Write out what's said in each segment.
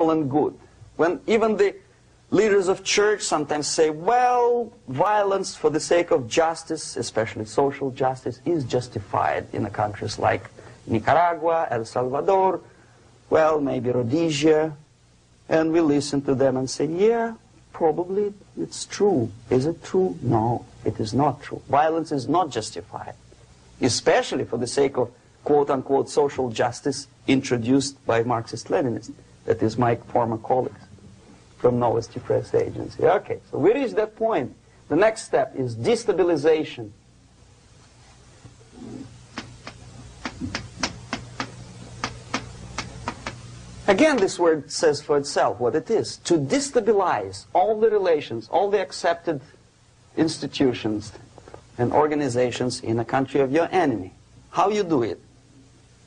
useful and good. When even the leaders of church sometimes say, well, violence for the sake of justice, especially social justice, is justified in the countries like Nicaragua, El Salvador, well, maybe Rhodesia, and we listen to them and say, yeah, probably it's true. Is it true? No, it is not true. Violence is not justified, especially for the sake of quote-unquote social justice introduced by Marxist-Leninists, that is my former colleagues from Novosti Press Agency. Okay, so we reached that point. The next step is destabilization. Again, this word says for itself what it is. To destabilize all the relations, all the accepted institutions and organizations in a country of your enemy. How you do it?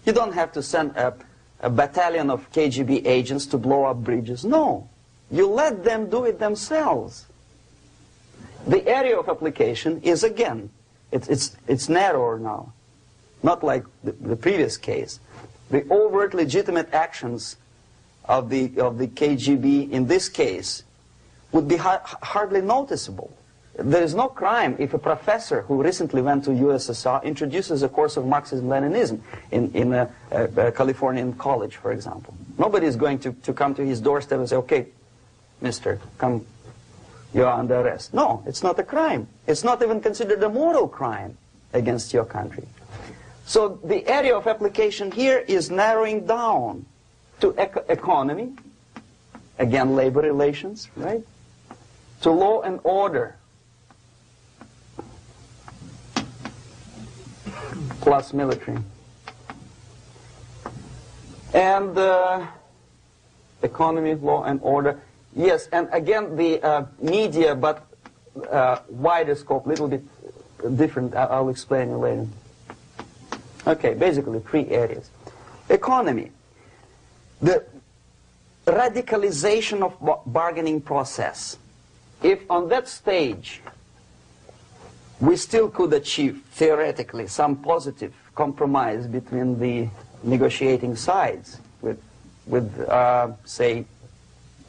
You don't have to send a battalion of KGB agents to blow up bridges. No. You let them do it themselves. The area of application is, again, it's narrower now. Not like the previous case. The overt legitimate actions of the KGB in this case would be hardly noticeable. There is no crime if a professor who recently went to USSR introduces a course of Marxism-Leninism in a Californian college, for example. Nobody is going to come to his doorstep and say, okay, mister, come, you are under arrest. No, it's not a crime. It's not even considered a moral crime against your country. So the area of application here is narrowing down to economy, again labor relations, right? To law and order, plus military. And economy, law and order. Yes, and again the media, but wider scope, little bit different. I'll explain you later. Okay, basically 3 areas. Economy. The radicalization of bargaining process. If on that stage we still could achieve, theoretically, some positive compromise between the negotiating sides with say,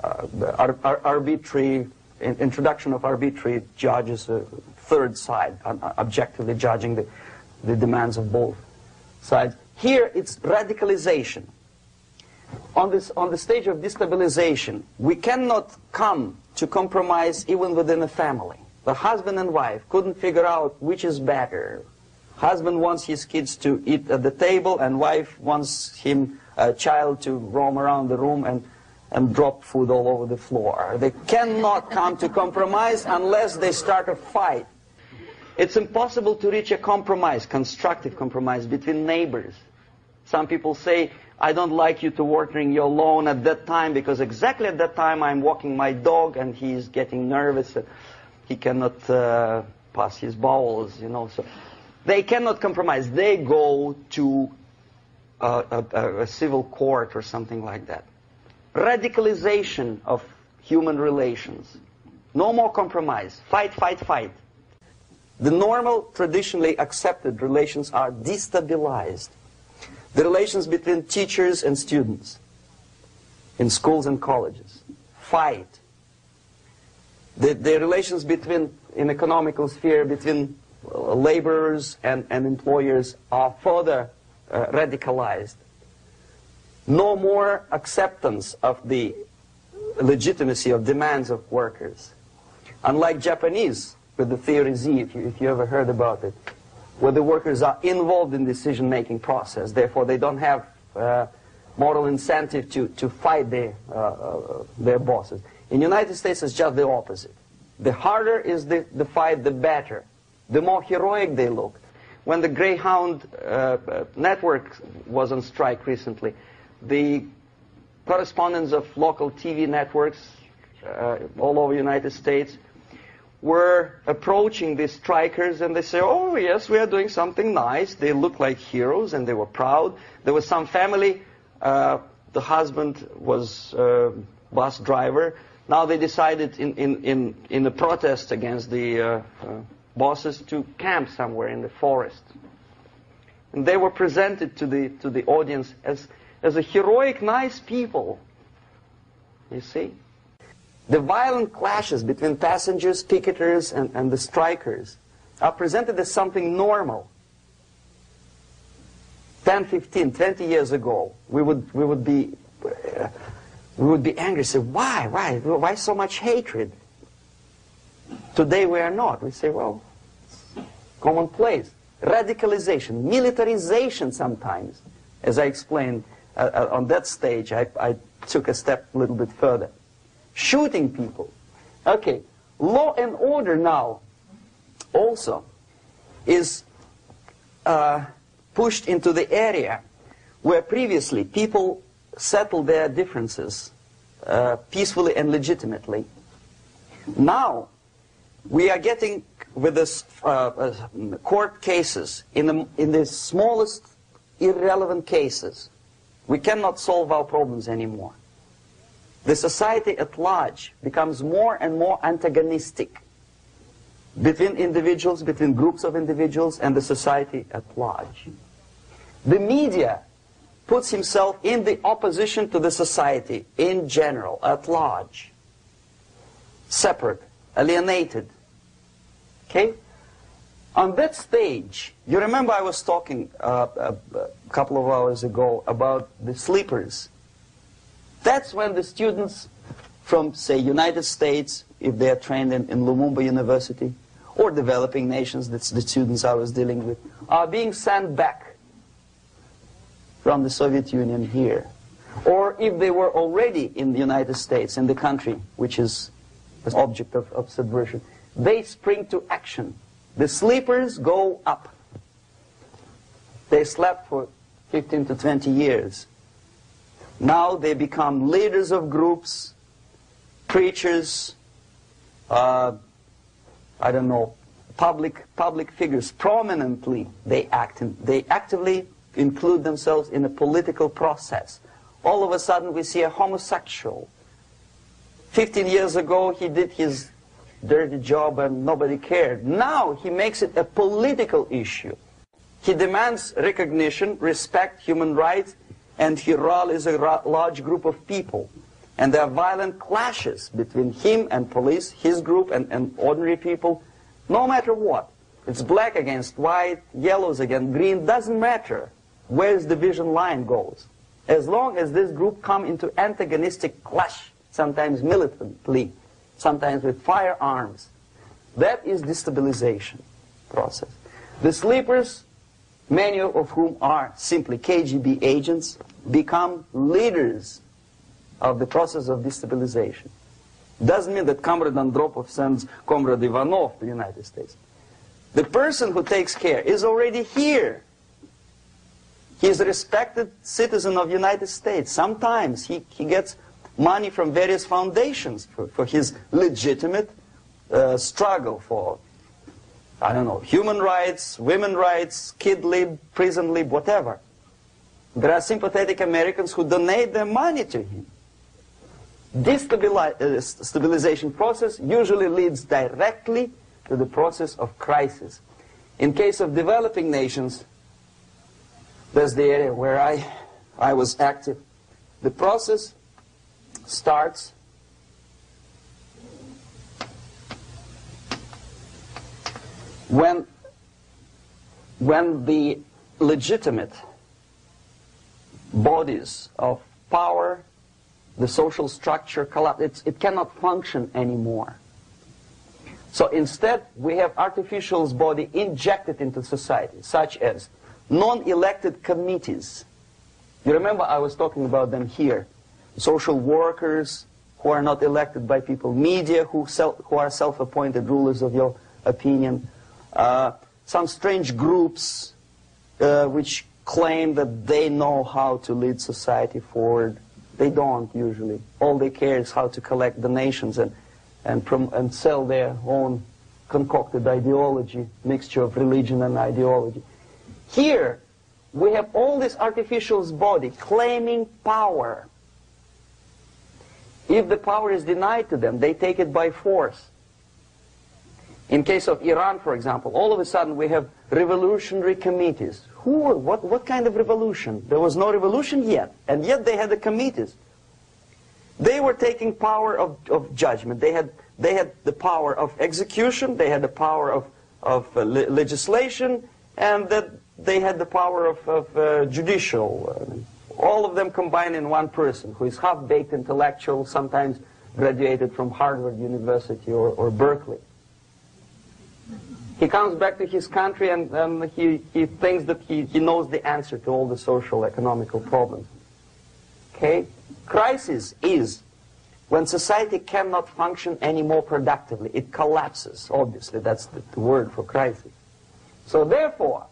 arbitrary, introduction of arbitrary judges, a third side, objectively judging the demands of both sides. Here it's radicalization. On the stage of destabilization, we cannot come to compromise even within a family. The husband and wife couldn't figure out which is better. Husband wants his kids to eat at the table, and wife wants a child to roam around the room and drop food all over the floor. They cannot come to compromise unless they start a fight. It's impossible to reach a compromise, constructive compromise, between neighbors. Some people say, I don't like you to watering your lawn at that time because exactly at that time I'm walking my dog and he's getting nervous. He cannot pass his bowels, you know. So they cannot compromise. They go to a civil court or something like that. Radicalization of human relations. No more compromise. Fight, fight, fight. The normal, traditionally accepted relations are destabilized. The relations between teachers and students in schools and colleges. Fight. The relations between, in economical sphere, between laborers and employers are further radicalized. No more acceptance of the legitimacy of demands of workers. Unlike Japanese, with the theory Z, if you ever heard about it, where the workers are involved in decision-making process, therefore they don't have moral incentive to fight their bosses. In the United States, it's just the opposite. The harder is the fight, the better. The more heroic they look. When the Greyhound network was on strike recently, the correspondents of local TV networks all over the United States were approaching the strikers, and they say, oh yes, we are doing something nice. They look like heroes and they were proud. There was some family, the husband was bus driver. Now they decided in a protest against the bosses to camp somewhere in the forest. And they were presented to the audience as a heroic, nice people. you see? The violent clashes between passengers, picketers, and the strikers are presented as something normal. 10, 15, 20 years ago, we would be angry, say, why so much hatred? Today we are not. We say, well, it's commonplace. Radicalization, militarization sometimes. As I explained on that stage, I took a step a little bit further. Shooting people. Okay, law and order now also is pushed into the area where previously people settled their differences peacefully and legitimately. Now we are getting with this court cases in the smallest irrelevant cases. We cannot solve our problems anymore. The society at large becomes more and more antagonistic between individuals, between groups of individuals, and the society at large. The media puts himself in the opposition to the society in general, at large. Separate, alienated. Okay? On that stage, you remember I was talking a couple of hours ago about the sleepers. That's when the students from, say, United States, if they are trained in Lumumba University, or developing nations, that's the students I was dealing with, are being sent back from the Soviet Union here. Or if they were already in the United States, in the country which is the object of subversion, they spring to action. The sleepers go up. They slept for 15 to 20 years. Now they become leaders of groups, preachers, I don't know, public figures. Prominently they actively include themselves in a political process. All of a sudden we see a homosexual. 15 years ago he did his dirty job and nobody cared. Now he makes it a political issue. He demands recognition, respect, human rights, and he rallies a large group of people. And there are violent clashes between him and police, his group and ordinary people, no matter what. It's black against white, yellows against green, doesn't matter where the division line goes. As long as this group come into antagonistic clash, sometimes militantly, sometimes with firearms, that is destabilization process. The sleepers, many of whom are simply KGB agents, become leaders of the process of destabilization. Doesn't mean that Comrade Andropov sends Comrade Ivanov to the United States. The person who takes care is already here. He is a respected citizen of the United States. Sometimes he gets money from various foundations for his legitimate struggle for, I don't know, human rights, women's rights, kid lib, prison lib, whatever. There are sympathetic Americans who donate their money to him. This stabilization process usually leads directly to the process of crisis. In case of developing nations, that's the area where I was active. The process starts when the legitimate bodies of power, the social structure collapse. It cannot function anymore. So instead, we have artificial body injected into society, such as non-elected committees. You remember I was talking about them here. Social workers who are not elected by people, media who are self-appointed rulers of your opinion, some strange groups which claim that they know how to lead society forward. They don't usually. All they care is how to collect donations and sell their own concocted ideology, mixture of religion and ideology. Here, we have all this artificial body claiming power. If the power is denied to them, they take it by force. In case of Iran, for example, all of a sudden we have revolutionary committees. What kind of revolution? There was no revolution yet, and yet they had the committees. They were taking power of judgment. They had the power of execution, they had the power of legislation, and that they had the power of judicial. All of them combined in one person, who is half-baked intellectual, sometimes graduated from Harvard University or Berkeley. He comes back to his country and he thinks that he knows the answer to all the social, economical problems. Okay? Crisis is when society cannot function any more productively. It collapses, obviously. That's the word for crisis. So therefore,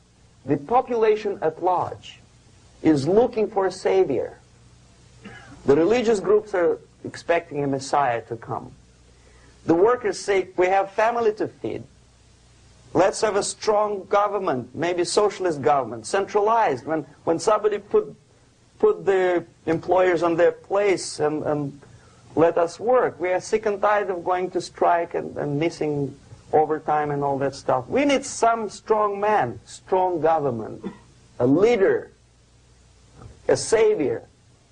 the population at large is looking for a savior. The religious groups are expecting a messiah to come. The workers say, we have family to feed. Let's have a strong government, maybe socialist government, centralized. When somebody put the employers on their place and let us work. We are sick and tired of going to strike and missing overtime and all that stuff. We need some strong man, strong government, a leader, a savior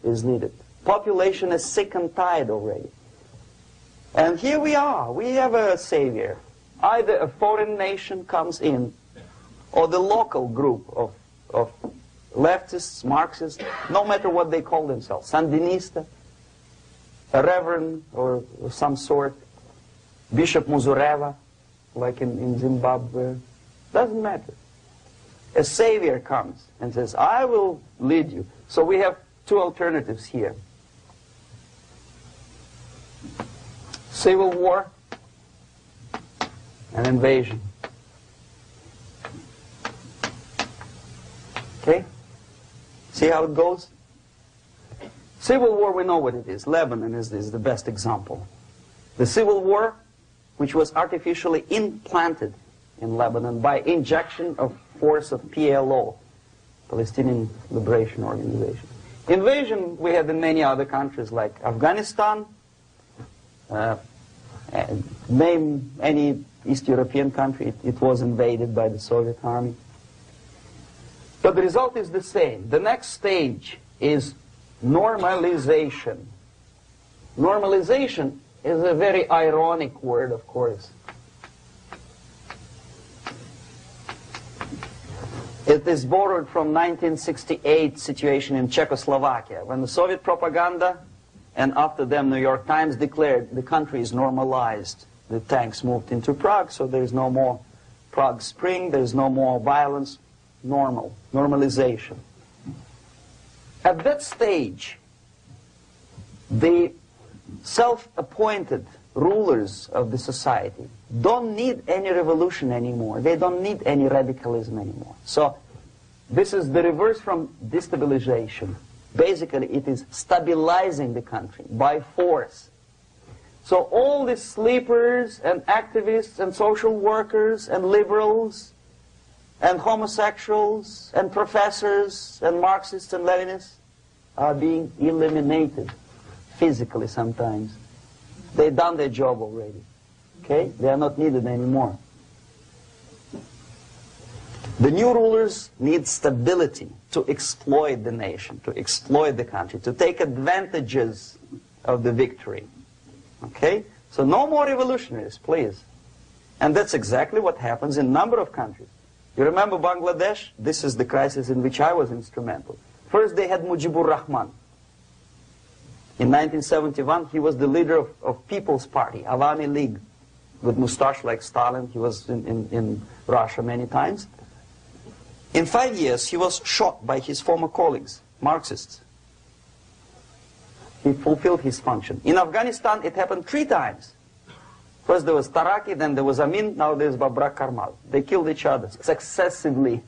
is needed. Population is sick and tired already. And here we are. We have a savior. Either a foreign nation comes in, or the local group of leftists, Marxists, no matter what they call themselves, Sandinista, a reverend or some sort, Bishop Muzureva, like in Zimbabwe, doesn't matter. A savior comes and says, I will lead you. So we have two alternatives here. Civil war and invasion. Okay? See how it goes? Civil war, we know what it is. Lebanon is the best example. The civil war, which was artificially implanted in Lebanon by injection of force of PLO, Palestinian Liberation Organization. Invasion we had in many other countries like Afghanistan, name any East European country, it was invaded by the Soviet army. But the result is the same. The next stage is normalization. Normalization is a very ironic word, of course. It is borrowed from 1968 situation in Czechoslovakia, when the Soviet propaganda and after them New York Times declared the country is normalized. The tanks moved into Prague, so there is no more Prague Spring, there is no more violence. Normalization. At that stage, the self-appointed rulers of the society don't need any revolution anymore. They don't need any radicalism anymore. So this is the reverse from destabilization. Basically, it is stabilizing the country by force. So all these sleepers and activists and social workers and liberals and homosexuals and professors and Marxists and Leninists are being eliminated physically sometimes. They've done their job already. Okay? They are not needed anymore. The new rulers need stability to exploit the nation, to exploit the country, to take advantages of the victory. Okay? So no more revolutionaries, please. And that's exactly what happens in a number of countries. You remember Bangladesh? This is the crisis in which I was instrumental. First they had Mujibur Rahman. In 1971, he was the leader of People's Party, Awami League, with mustache like Stalin. He was in Russia many times. In 5 years, he was shot by his former colleagues, Marxists. He fulfilled his function. In Afghanistan, it happened 3 times. First there was Taraki, then there was Amin, now there's Babrak Karmal. They killed each other successively,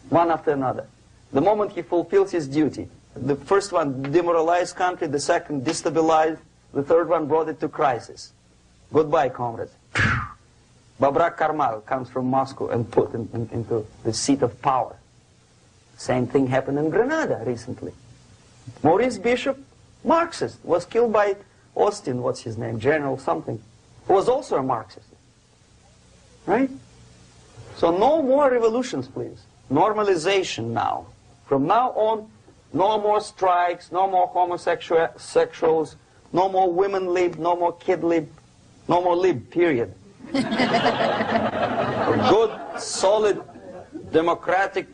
one after another. The moment he fulfills his duty, the first one demoralized country, the second destabilized, the third one brought it to crisis. Goodbye, comrades. Babrak Karmal comes from Moscow and put into the seat of power. Same thing happened in Grenada recently. Maurice Bishop, Marxist, was killed by Austin, what's his name, General something, who was also a Marxist. Right? So no more revolutions, please. Normalization now. From now on, no more strikes, no more homosexuals, No more women lib, no more kid lib, no more lib, period. A good, solid, democratic